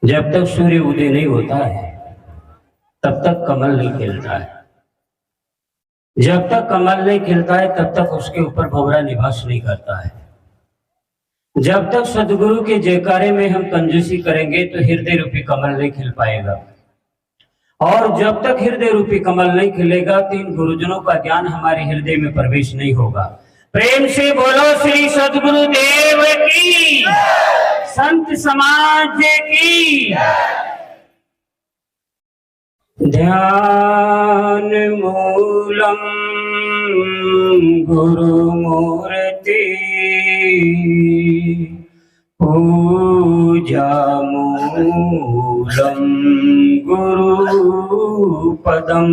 जब तक सूर्य उदय नहीं होता है तब तक कमल नहीं खिलता है। जब तक कमल नहीं खिलता है तब तक उसके ऊपर भंवरा निवास नहीं करता है। जब तक सदगुरु के जयकारे में हम कंजूसी करेंगे तो हृदय रूपी कमल नहीं खिल पाएगा। और जब तक हृदय रूपी कमल नहीं खिलेगा तो इन गुरुजनों का ज्ञान हमारे हृदय में प्रवेश नहीं होगा। प्रेम से बोलो श्री सदगुरु देव की, संत समाज की। ध्यान मूलम गुरु मूर्ति, पूजा मूलम गुरु पदम,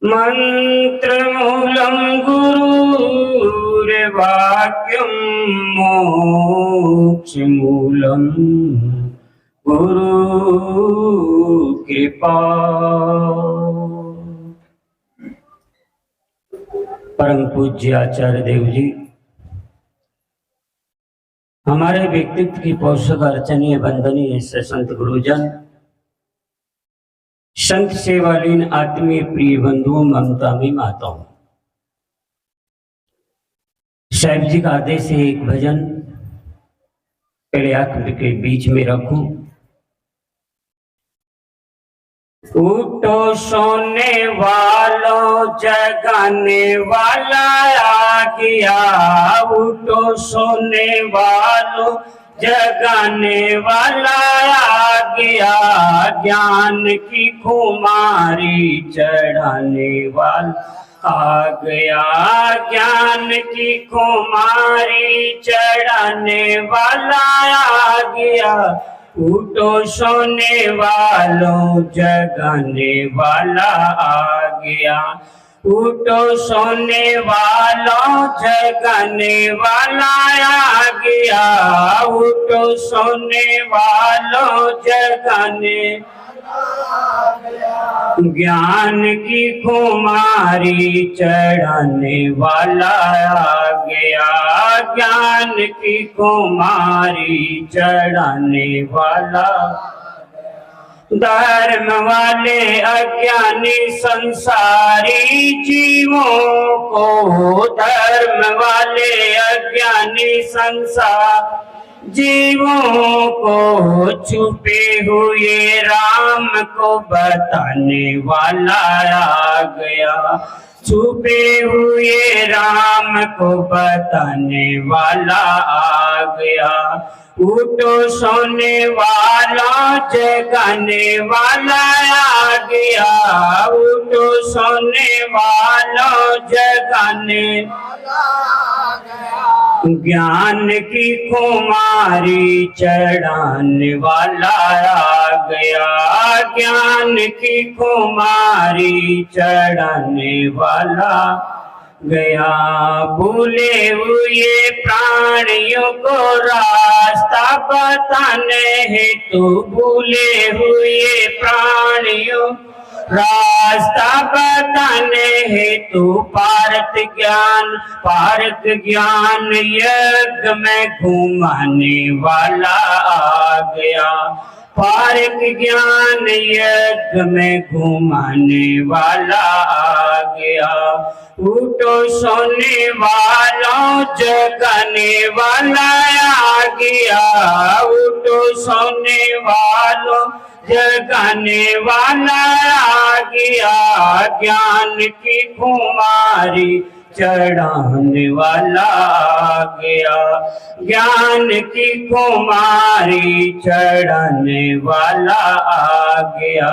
मंत्र मूलम गुरुर्वाक्यम, मोक्ष मूलम गुरु कृपा। परम पूज्य आचार्य देव जी हमारे व्यक्तित्व की पोषक अर्चनीय वंदनीय संत गुरुजन, संत सेवालीन आत्मीय प्रिय बंधुओं, ममता में माताओं, साहिब जी का आदेश है एक भजन पहले आंख के बीच में रखूं। उठो सोने वालों जगाने वाला आ गया, उठो सोने वालों जगाने वाला आ गया, ज्ञान की खुमारी चढ़ाने वाला आ गया, ज्ञान की खुमारी चढ़ाने वाला आ गया। उठो सोने वालों जगाने वाला आ गया, उठो सोने वालों जगाने वाला आ गया, उठो सोने वालों जगाने ज्ञान की खुमारी चढ़ाने वाला आ गया, ज्ञान की खुमारी चढ़ाने वाला। धर्म वाले अज्ञानी संसारी जीवों को, धर्म वाले अज्ञानी संसार जीवों को, छुपे हुए राम को बताने वाला आ गया, छुपे हुए राम को बताने वाला आ गया। उठो सोने वाला जगाने वाला आ गया, उठो सोने वाला जगाने ज्ञान की खुमारी चढ़ाने वाला आ गया, ज्ञान की खुमारी चढ़ाने वाला गया। भूले हुए प्राणियों को रास्ता बताने हेतु, भूले हुए प्राणियों रास्ता बताने हेतु, पारक ज्ञान यज्ञ में घुमाने वाला आ गया, पारक ज्ञान यज्ञ में घुमाने वाला आ गया। उठो सोने वालों जगाने वाला आ गया, उठो सोने वालों जगाने वाला आ गया, ज्ञान की खुमारी चढ़ाने वाला आ गया, ज्ञान की खुमारी चढ़ाने वाला आ गया।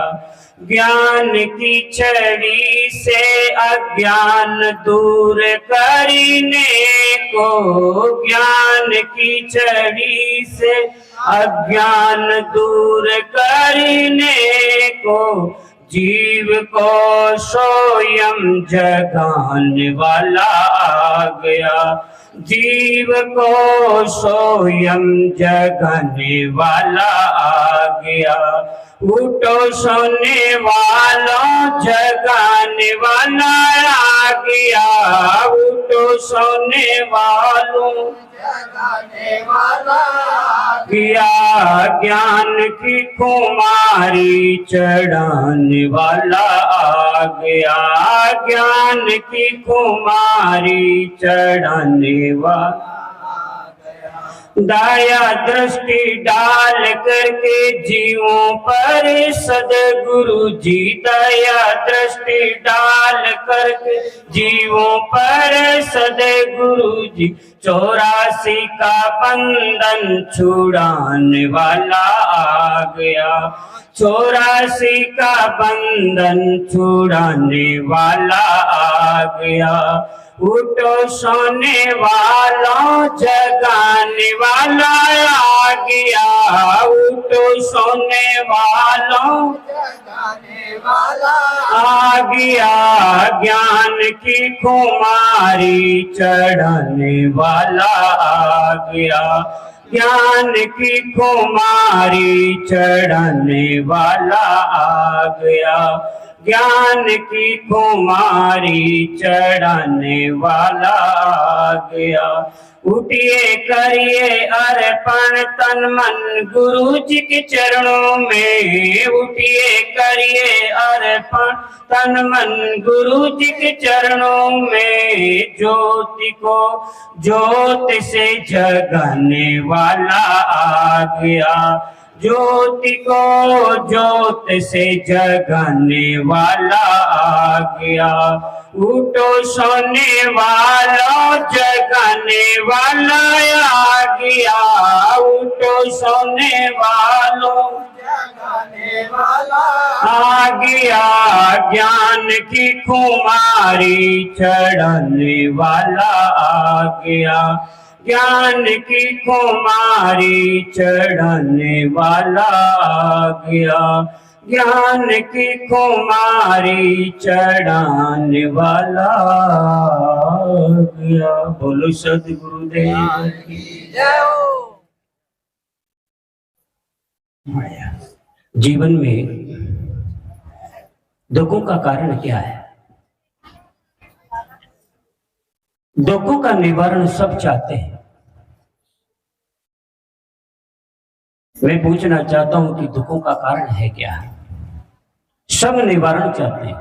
ज्ञान की छड़ी से अज्ञान दूर करने को, ज्ञान की छड़ी से अज्ञान दूर करने को, जीव को स्वयं जगाने वाला आ गया, जीव को स्वयं जगाने वाला आ गया। उठो सोने वालों जगाने वाला आ गया, उठो सोने वालों जगाने वाला आ गया, ज्ञान की कुमारी चढ़ाने वाला आ गया, ज्ञान की कुमारी चढ़ाने वाला दया दृष्टि डाल करके जीवों पर सदगुरु जी, दया दृष्टि डाल करके जीवों पर सदगुरु जी 84 का बंधन छुड़ाने वाला आ गया, 84 का बंधन छुड़ाने वाला आ गया। उठो सोने वालों जगाने वाला आ गया, उठो सोने वालों जगाने वाला आ गया, ज्ञान की कुमारी चढ़ाने वाला आ गया, ज्ञान की कुमारी चढ़ाने वाला आ गया, ज्ञान की कुमारी चढ़ाने वाला आ गया। उठिए करिए अर्पण तन मन गुरु जी के चरणों में, उठिए करिए अर्पण तन मन गुरु जी के चरणों में, ज्योति को ज्योत से जगाने वाला आ गया, ज्योति को ज्योत से जगाने वाला आ गया। उठो सोने वालों जगाने वाला आ गया, उठो सोने वालों जगाने वाला आ गया, ज्ञान की कुमारी चढ़ाने वाला आ गया, ज्ञान की कुमारी चढ़ाने वाला आ गया, ज्ञान की कुमारी चढ़ाने वाला आ गया। बोलो सद्गुरुदेव की जय हो। जीवन में दुखों का कारण क्या है? दुखों का निवारण सब चाहते हैं। मैं पूछना चाहता हूं कि दुखों का कारण है क्या? सब निवारण चाहते हैं।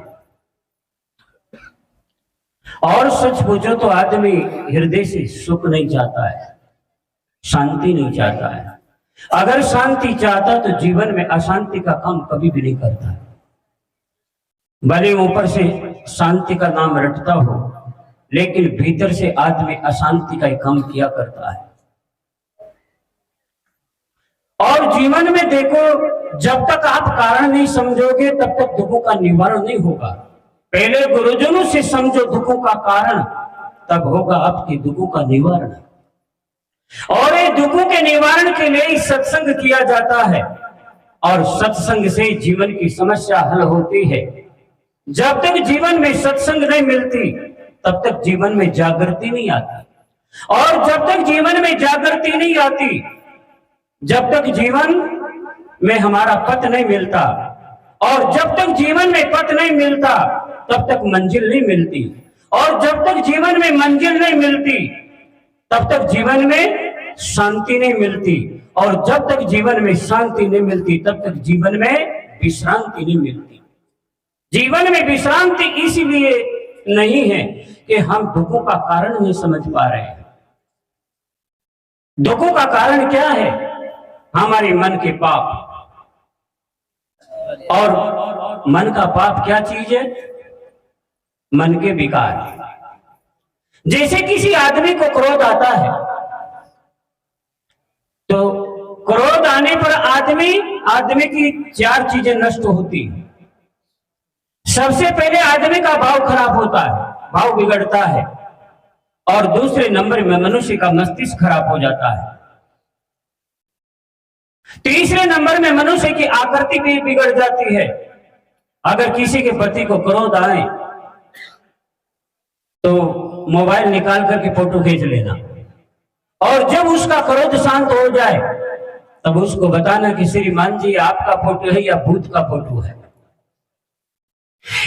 और सच पूछो तो आदमी हृदय से सुख नहीं चाहता है, शांति नहीं चाहता है। अगर शांति चाहता तो जीवन में अशांति का काम कभी भी नहीं करता। भले ऊपर से शांति का नाम रटता हो, लेकिन भीतर से आदमी अशांति का ही काम किया करता है। और जीवन में देखो, जब तक आप कारण नहीं समझोगे तब तक दुखों का निवारण नहीं होगा। पहले गुरुजनों से समझो दुखों का कारण, तब होगा आपके दुखों का निवारण। और ये दुखों के निवारण के लिए सत्संग किया जाता है, और सत्संग से जीवन की समस्या हल होती है। जब तक जीवन में सत्संग नहीं मिलती तब तक जीवन में जागृति नहीं आती, और जब तक जीवन में जागृति नहीं आती, जब तक जीवन में हमारा पथ नहीं मिलता, और जब तक जीवन में पथ नहीं मिलता तब तक मंजिल नहीं मिलती, और जब तक जीवन में मंजिल नहीं मिलती तब तक जीवन में शांति नहीं मिलती, और जब तक जीवन में शांति नहीं मिलती तब तक जीवन में विश्रांति नहीं मिलती। जीवन में विश्रांति इसलिए नहीं है कि हम दुखों का कारण नहीं समझ पा रहे हैं। दुखों का कारण क्या है? हमारे मन के पाप। और मन का पाप क्या चीज है? मन के विकार। जैसे किसी आदमी को क्रोध आता है, तो क्रोध आने पर आदमी की 4 चीजें नष्ट होती हैं। सबसे पहले आदमी का भाव खराब होता है, भाव बिगड़ता है, और दूसरे नंबर में मनुष्य का मस्तिष्क खराब हो जाता है। तीसरे नंबर में मनुष्य की आकृति भी बिगड़ जाती है। अगर किसी के प्रति को क्रोध आए तो मोबाइल निकाल करके फोटो खींच लेना, और जब उसका क्रोध शांत हो जाए तब उसको बताना कि श्रीमान जी आपका फोटो है या भूत का फोटो है।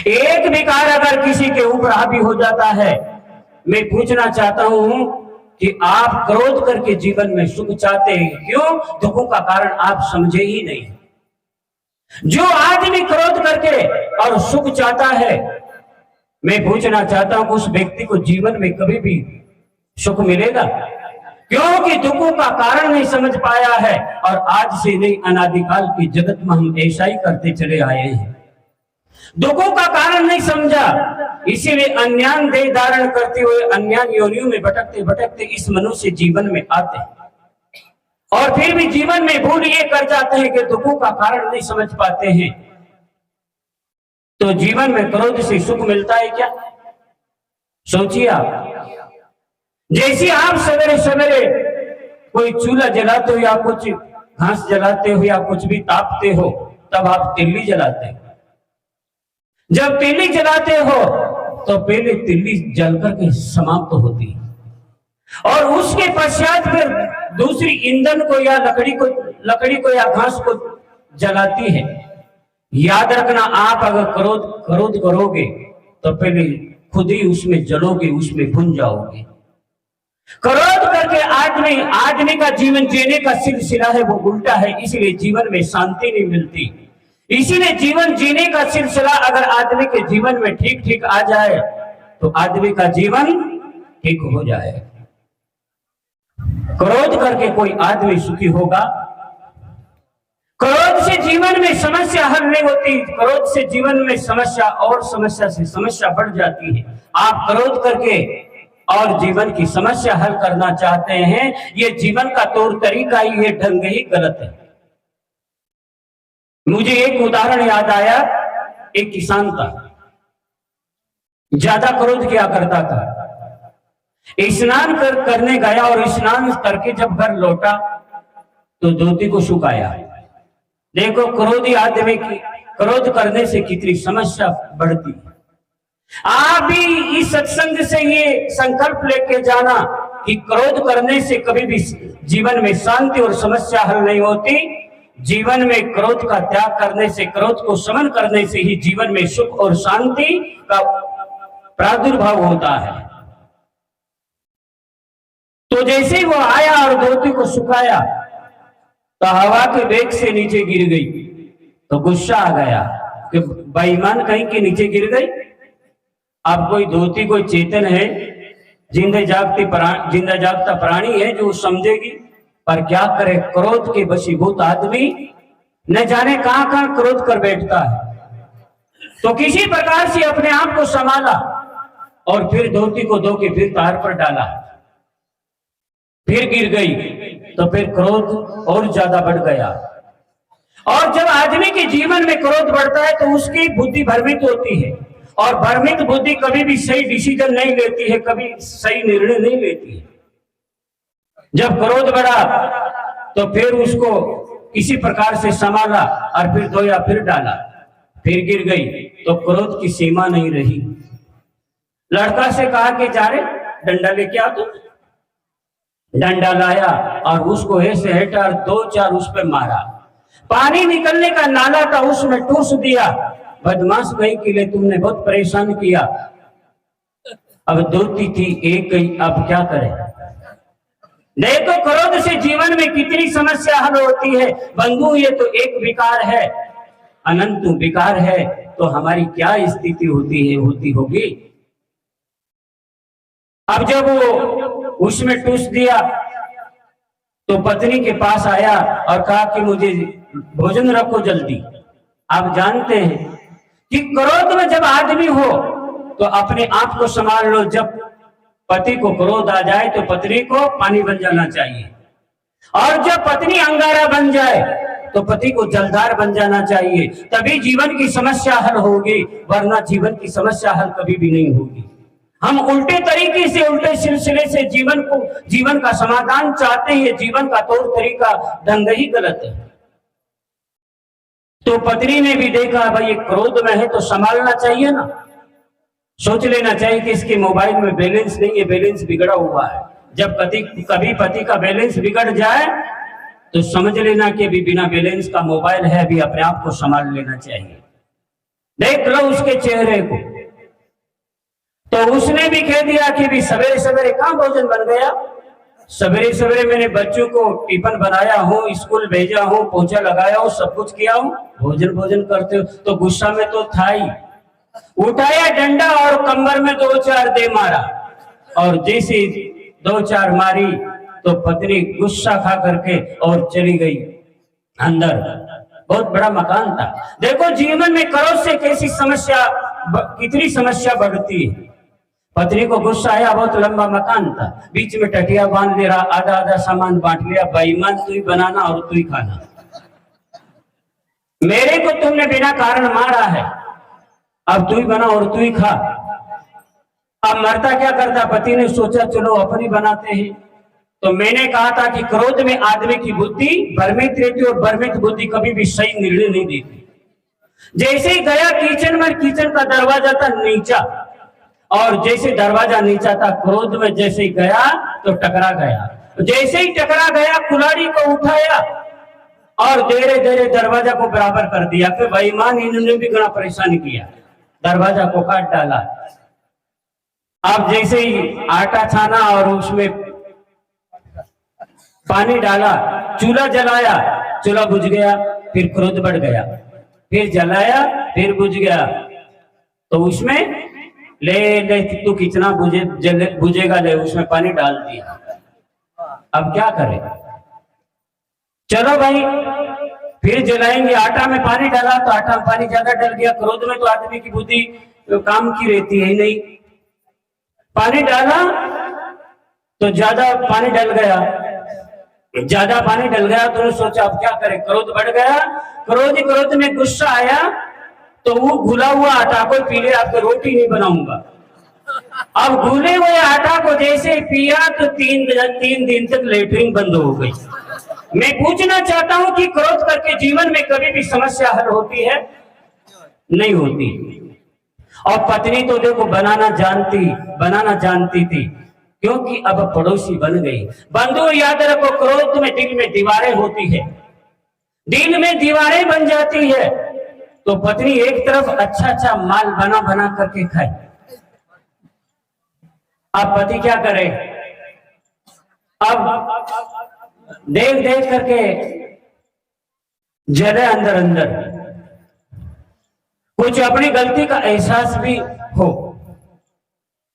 एक विकार अगर किसी के ऊपर हावी हो जाता है, मैं पूछना चाहता हूं कि आप क्रोध करके जीवन में सुख चाहते हैं। क्यों? दुखों का कारण आप समझे ही नहीं। जो आदमी क्रोध करके और सुख चाहता है, मैं पूछना चाहता हूं कि उस व्यक्ति को जीवन में कभी भी सुख मिलेगा? क्योंकि दुखों का कारण नहीं समझ पाया है। और आज से नहीं, अनादिकाल की जगत में हम ऐसा ही करते चले आए हैं। दुखों का कारण नहीं समझा, इसीलिए अज्ञान देह धारण करते हुए अज्ञान योनियों में भटकते भटकते इस मनुष्य जीवन में आते हैं। और फिर भी जीवन में भूल ये कर जाते हैं कि दुखों का कारण नहीं समझ पाते हैं। तो जीवन में क्रोध से सुख मिलता है क्या? सोचिए आप। जैसे आप सवेरे सवेरे कोई चूल्हा जलाते हो या कुछ घास जलाते हो या कुछ भी तापते हो, तब आप तिल्ली जलाते हो। जब तिल्ली जलाते हो तो पहले तिल्ली जलकर के समाप्त होती है, और उसके पश्चात फिर दूसरी ईंधन को या लकड़ी को या घास को जलाती है। याद रखना, आप अगर क्रोध करोगे तो पहले खुद ही उसमें जलोगे, उसमें भुन जाओगे। क्रोध करके आदमी का जीवन जीने का सिलसिला है वो उल्टा है, इसलिए जीवन में शांति नहीं मिलती। इसीलिए जीवन जीने का सिलसिला अगर आदमी के जीवन में ठीक ठीक आ जाए तो आदमी का जीवन ठीक हो जाए। क्रोध करके कोई आदमी सुखी होगा? क्रोध से जीवन में समस्या हल नहीं होती। क्रोध से जीवन में समस्या और समस्या से समस्या बढ़ जाती है। आप क्रोध करके और जीवन की समस्या हल करना चाहते हैं, ये जीवन का तौर तरीका ही, ये ढंग ही गलत है। मुझे एक उदाहरण याद आया। एक किसान था, ज्यादा क्रोध किया करता था। स्नान करने गया और स्नान करके जब घर लौटा तो धोती को सुखाया। देखो, क्रोधी आदमी की क्रोध करने से कितनी समस्या बढ़ती है। आप भी इस सत्संग से ये संकल्प लेके जाना कि क्रोध करने से कभी भी जीवन में शांति और समस्या हल नहीं होती। जीवन में क्रोध का त्याग करने से, क्रोध को शमन करने से ही जीवन में सुख और शांति का प्रादुर्भाव होता है। तो जैसे वो आया और धोती को सुखाया तो हवा के वेग से नीचे गिर गई, तो गुस्सा आ गया कि बेईमान कहीं के नीचे गिर गई। अब कोई धोती, कोई चेतन है, जिंदा जागता प्राणी है जो समझेगी, पर क्या करे, क्रोध के वशीभूत आदमी न जाने कहां कहां क्रोध कर बैठता है। तो किसी प्रकार से अपने आप को संभाला और फिर धोती को धो के फिर तार पर डाला, फिर गिर गई, तो फिर क्रोध और ज्यादा बढ़ गया। और जब आदमी के जीवन में क्रोध बढ़ता है तो उसकी बुद्धि भ्रमित होती है, और भ्रमित बुद्धि कभी भी सही डिसीजन नहीं लेती है, कभी सही निर्णय नहीं लेती है। जब क्रोध बढ़ा तो फिर उसको किसी प्रकार से संभाला और फिर धोया, फिर डाला, फिर गिर गई, तो क्रोध की सीमा नहीं रही। लड़का से कहा कि जा रे डंडा लेके आ, तो डंडा लाया और उसको ऐसे हटा और 2-4 उस पे मारा। पानी निकलने का नाला था, उसमें ठूस दिया। बदमाश कहीं के लिए तुमने बहुत परेशान किया। अब धोती थी एक गई, अब क्या करें? देखो, क्रोध से जीवन में कितनी समस्या हल होती है। बंधु, ये तो एक विकार है, अनंत विकार है, तो हमारी क्या स्थिति होती होगी। अब जब वो उसमें टूस दिया तो पत्नी के पास आया और कहा कि मुझे भोजन रखो जल्दी। आप जानते हैं कि क्रोध में जब आदमी हो तो अपने आप को संभाल लो। जब पति को क्रोध आ जाए तो पत्नी को पानी बन जाना चाहिए, और जब पत्नी अंगारा बन जाए तो पति को जलधार बन जाना चाहिए। तभी जीवन की समस्या हल होगी, वरना जीवन की समस्या हल कभी भी नहीं होगी। हम उल्टे तरीके से, उल्टे सिलसिले से जीवन का समाधान चाहते हैं। जीवन का तौर तरीका ढंग ही गलत है। तो पत्नी ने भी देखा भाई ये क्रोध में है तो संभालना चाहिए ना, सोच लेना चाहिए कि इसके मोबाइल में बैलेंस नहीं है, बैलेंस बिगड़ा हुआ है। जब कभी पति का बैलेंस बिगड़ जाए तो समझ लेना कि अभी बिना बैलेंस का मोबाइल है, अभी अपने आप को संभाल लेना चाहिए। देख लो उसके चेहरे को। तो उसने भी कह दिया कि भी सवेरे सवेरे कहां भोजन बन गया, सवेरे सवेरे मैंने बच्चों को टिफिन बनाया हूँ, स्कूल भेजा हूँ, पोछा लगाया हूँ, सब कुछ किया हूँ, भोजन भोजन करते हो तो गुस्सा में तो था ही। उठाया डंडा और कमर में 2-4 दे मारा, और जैसे 2-4 मारी तो पत्नी गुस्सा खा करके और चली गई अंदर। बहुत बड़ा मकान था। देखो जीवन में क्रोध से कैसी समस्या, कितनी समस्या बढ़ती है। पत्नी को गुस्सा आया, बहुत लंबा मकान था, बीच में टटिया बांध ले रहा, आधा आधा सामान बांट लिया, बेईमान तू ही बनाना और तू ही खाना, मेरे को तुमने बिना कारण मारा है, अब तू ही बना और तू ही खा। अब मरता क्या करता, पति ने सोचा चलो अपनी बनाते हैं। तो मैंने कहा था कि क्रोध में आदमी की बुद्धि भ्रमित रहती और भ्रमित बुद्धि कभी भी सही निर्णय नहीं देती। जैसे ही गया किचन में, किचन का दरवाजा था नीचा, और जैसे दरवाजा नीचा था, क्रोध में जैसे ही गया तो टकरा गया। जैसे ही टकरा गया, कुल्हाड़ी को उठाया और धीरे धीरे दरवाजा को बराबर कर दिया। फिर बेईमान इन्होंने भी बड़ा परेशान किया, दरवाजा को काट डाला। अब जैसे ही आटा छाना और उसमें पानी डाला, चूल्हा जलाया, चूल्हा बुझ गया, फिर क्रोध बढ़ गया, फिर जलाया, फिर बुझ गया। तो उसमें ले ले तू कितना बुझेगा, ले उसमें पानी डाल दिया। अब क्या करें, चलो भाई फिर जलाएंगे। आटा में पानी डाला तो आटा में पानी ज्यादा डल गया। क्रोध में तो आदमी की बुद्धि काम की रहती है नहीं। पानी डाला तो ज्यादा पानी डल गया, ज्यादा पानी डल गया तो सोचा अब क्या करें, क्रोध बढ़ गया। क्रोध में गुस्सा आया तो वो घुला हुआ आटा को पी ले, आपको रोटी नहीं बनाऊंगा। अब घुले हुए आटा को जैसे पिया तो 3 दिन तक लेटरिन बंद हो गई। मैं पूछना चाहता हूं कि क्रोध करके जीवन में कभी भी समस्या हल होती है? नहीं होती। और पत्नी तो देखो बनाना जानती थी, क्योंकि अब पड़ोसी बन गई। बंधु याद रखो, क्रोध में दिल में दीवारें होती है, दिल में दीवारें बन जाती है। तो पत्नी एक तरफ अच्छा माल बना करके खाए, अब पति क्या करे, अब देख करके जले अंदर। कुछ अपनी गलती का एहसास भी हो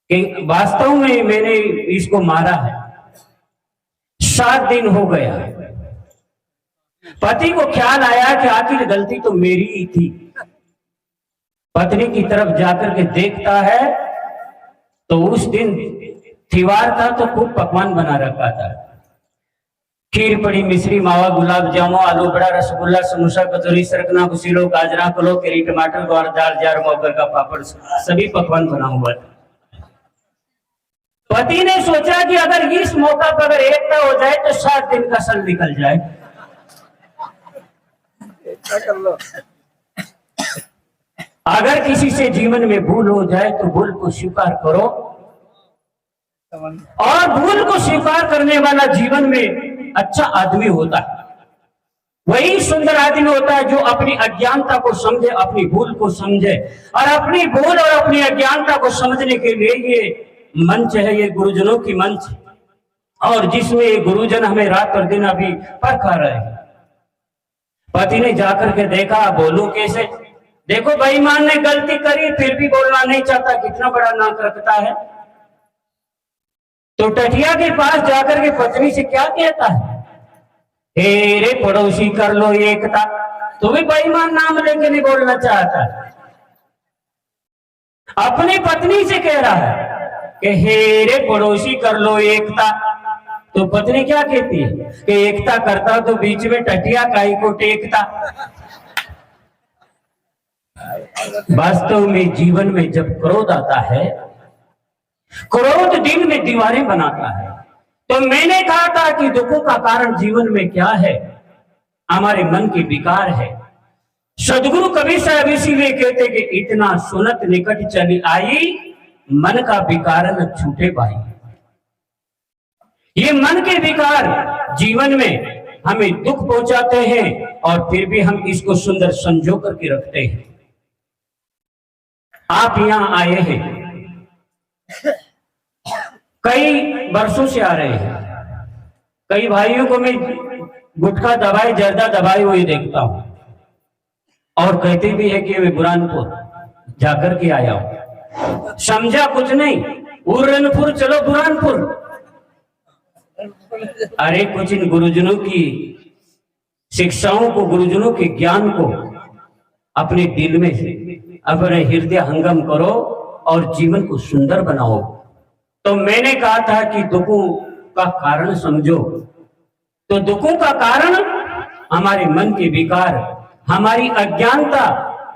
कि वास्तव में मैंने इसको मारा है। 7 दिन हो गया, पति को ख्याल आया कि आखिर गलती तो मेरी ही थी। पत्नी की तरफ जाकर के देखता है तो उस दिन त्योहार था तो खूब पकवान बना रखा था। खीर पड़ी, मिश्री, मावा, गुलाब जामुन, आलू बड़ा, रसगुल्ला, समोसा, कचौरी, सरकना, कुसीलो, गाजरा, कलो, केरी, टमाटर, ग्वार, दाल, जार, मौकर का पापड़, सभी पकवान बना हुआ था। पति ने सोचा कि अगर इस मौका पर अगर एकता हो जाए तो 7 दिन का सल निकल जाए। अगर किसी से जीवन में भूल हो जाए तो भूल को स्वीकार करो, और भूल को स्वीकार करने वाला जीवन में अच्छा आदमी होता है। वही सुंदर आदमी होता है जो अपनी अज्ञानता को समझे, अपनी भूल को समझे। और अपनी भूल और अपनी अज्ञानता को समझने के लिए ये मंच है, ये गुरुजनों की मंच, और जिसमें ये गुरुजन हमें रात और दिन अभी परखा रहे हैं। पति ने जाकर के देखा, बोलूं कैसे? देखो बेईमान ने गलती करी फिर भी बोलना नहीं चाहता, कितना बड़ा नाक रखता है। तो टटिया के पास जाकर के पत्नी से क्या कहता है, हे रे पड़ोसी कर लो एकता। तो भी बेईमान नाम लेके नहीं बोलना चाहता, अपनी पत्नी से कह रहा है कि हे रे पड़ोसी कर लो एकता। तो पत्नी क्या कहती है कि एकता करता तो बीच में टटिया काई को टेकता। वास्तव में जीवन में जब क्रोध आता है, क्रोध दिल में दीवारें बनाता है। तो मैंने कहा था कि दुखों का कारण जीवन में क्या है, हमारे मन के विकार है। सदगुरु कबीर साहब इसीलिए कहते कि इतना सुनत निकट चली आई, मन का विकार न छूटे भाई। ये मन के विकार जीवन में हमें दुख पहुंचाते हैं और फिर भी हम इसको सुंदर संजो करके रखते हैं। आप यहां आए हैं, कई वर्षों से आ रहे हैं, कई भाइयों को मैं गुटखा दबाए जर्दा दबाए हुए देखता हूं और कहते भी है कि मैं बुरहानपुर जाकर के आया हूं, समझा कुछ नहीं, उर्रनपुर चलो बुरहानपुर। अरे कुछ इन गुरुजनों की शिक्षाओं को, गुरुजनों के ज्ञान को अपने दिल में से, अपने हृदय हंगम करो और जीवन को सुंदर बनाओ। तो मैंने कहा था कि दुखों का कारण समझो, तो दुखों का कारण हमारे मन के विकार, हमारी अज्ञानता,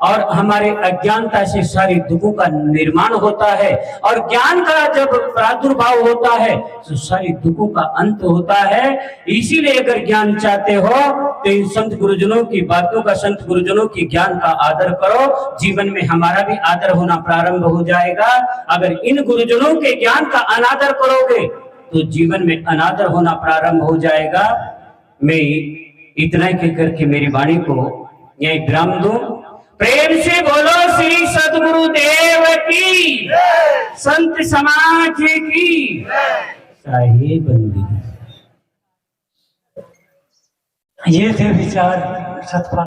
और हमारे अज्ञानता से सारे दुखों का निर्माण होता है, और ज्ञान का जब प्रादुर्भाव होता है तो सारे दुखों का अंत होता है। इसीलिए अगर ज्ञान चाहते हो तो इन संत गुरुजनों की बातों का, संत गुरुजनों की ज्ञान का आदर करो, जीवन में हमारा भी आदर होना प्रारंभ हो जाएगा। अगर इन गुरुजनों के ज्ञान का अनादर करोगे तो जीवन में अनादर होना प्रारंभ हो जाएगा। मैं इतना ही कहकर के मेरी वाणी को यही विराम दूं। प्रेम से बोलो श्री सद्गुरु देव की, संत समाज की साहिब बंदी। ये थे विचार सतपाल।